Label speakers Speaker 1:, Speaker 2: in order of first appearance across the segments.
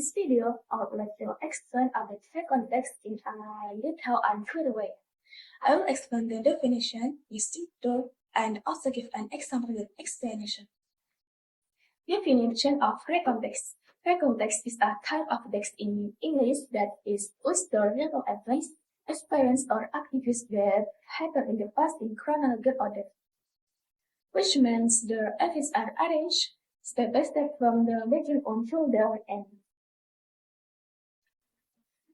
Speaker 1: this video, I would like to explain about context in a detailed and clear way. I will explain the definition, using term, and also give an example with explanation. Definition of recontext. Recontext is a type of text in English that is lists the real events, experience, or activities that happened in the past in chronological order, which means the events are arranged step by step from the beginning until the end.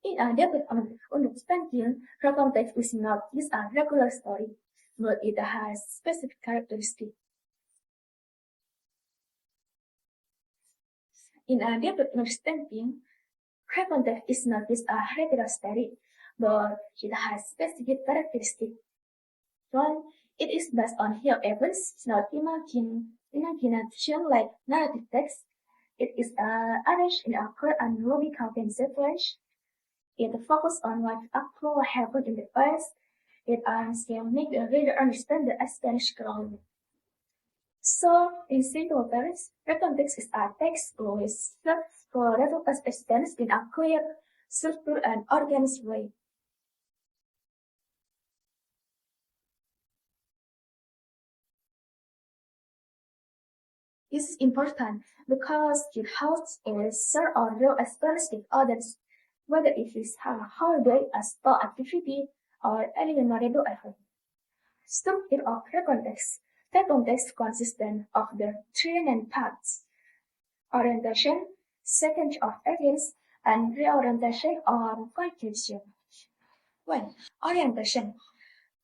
Speaker 1: In a depth of understanding, recontext is not just a regular story, but it has specific characteristics. In a depth of understanding, recontext is not just a regular story, but it has specific characteristics. One, it is based on real events, not imagination like narrative text. It is arranged in a chronological sequence. It focuses on what actually happened in the past. It can make the reader understand the established ground. So, in simple terms, recontext is a text with for extends in a clear, structured, and organized way. This is important because it helps us share our real experience with others, whether it is a holiday, a sport activity, or any memorable event. Structure of recontext. Recontext consists of the three main parts: orientation, sequence of events, and reorientation or conclusion. 1. Orientation.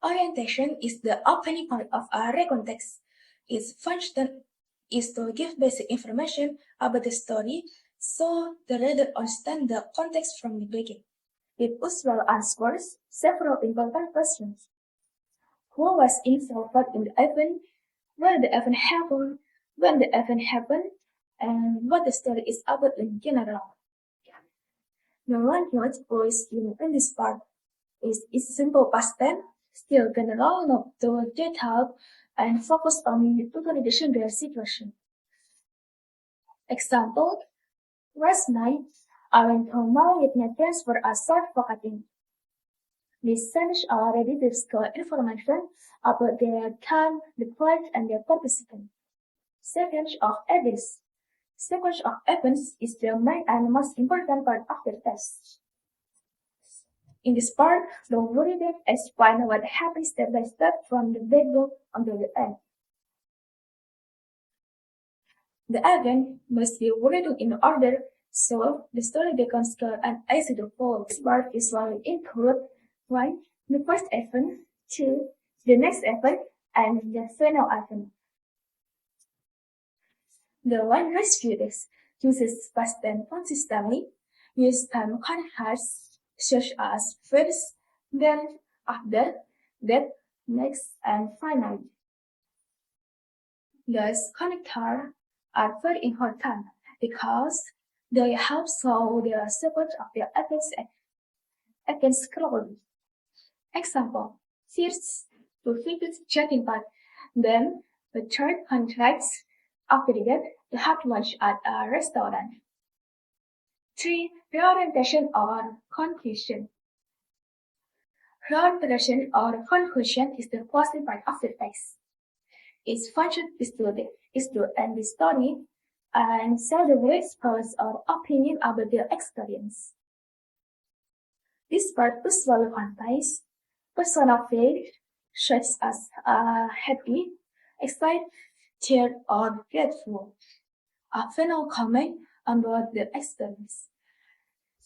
Speaker 1: Orientation is the opening part of a recontext. Its function is to give basic information about the story so the reader understands the context from the beginning. It usually answers several important questions. Who was involved in the event? Where the event happened? When the event happened? And what the story is about in general. The language used in this part is simple past tense, still general, not too detailed, and focused on utilization their situation. Example, last night, I went home with my friends for a short vacation. This sentence already discloses information about their time, the place, and their participant. Sequence of events. Sequence of events is the main and most important part of the test. In this part, the reader explains what happens step by step from the beginning until the end. The event must be written in order, so the story becomes clear and easy to follow. This part is usually include 1. The first event, 2. The next event, and the final event. The one rescued uses past tense consistently, use time conjunctions such as first, then, after, that, next, and finally. Thus, connectors are very important because they help show the sequence of the events clearly. Example, first, to finish chatting part, then the third contracts after that to have lunch at a restaurant. 3. Reorientation or conclusion. Reorientation or conclusion is the closing part of the text. Its function is to end the story and share the reader's thoughts or opinion about their experience. This part usually contains personal feelings such as happy, excited, cheered, or grateful. A final comment about the experience.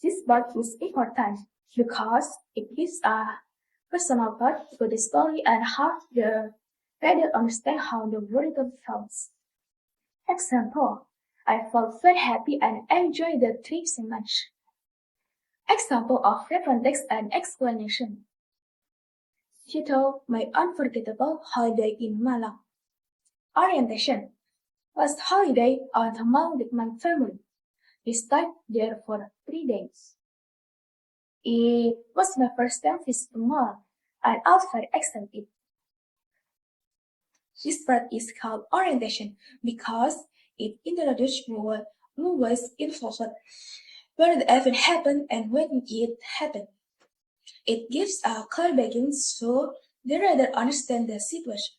Speaker 1: This part is important because it gives a personal part to the story and helps the reader understand how the reader feels. Example, I felt very happy and enjoyed the trip so much. Example of context and explanation. Title, My Unforgettable Holiday in Malang. Orientation. Last holiday I went to Malang with my family. We stayed there for 3 days. It was my first time visiting Malang, and I was very excited. This part is called orientation because it introduces more ways involved. where the event happened and when it happened. It gives a clear beginning so the reader understands the situation.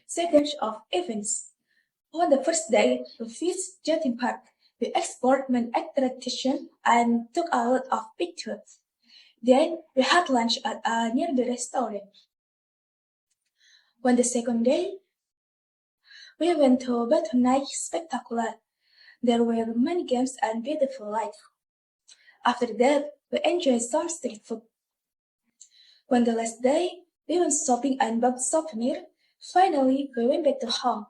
Speaker 1: Sequence of events. On the first day, we visited Jetting Park. We explored main attraction and took a lot of pictures. Then we had lunch at a nearby restaurant. On the second day, we went to Night Spectacular. There were many games and beautiful lights. After that, we enjoyed some street food. On the last day, we went shopping and bought souvenirs. Finally, we went back to home.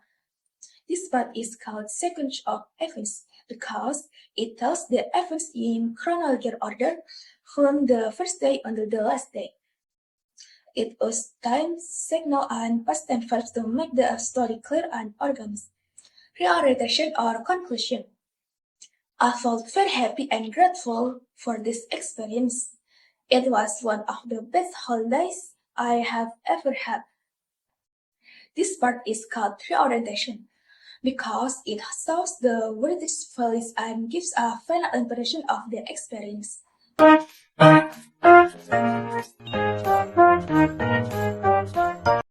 Speaker 1: This part is called sequence of events because it tells the events in chronological order from the first day until the last day. It uses time, signal, and past tense verbs to make the story clear and organized. Prioritization or conclusion. I felt very happy and grateful for this experience. It was one of the best holidays I have ever had. This part is called reorientation because it shows the British values and gives a final impression of the experience.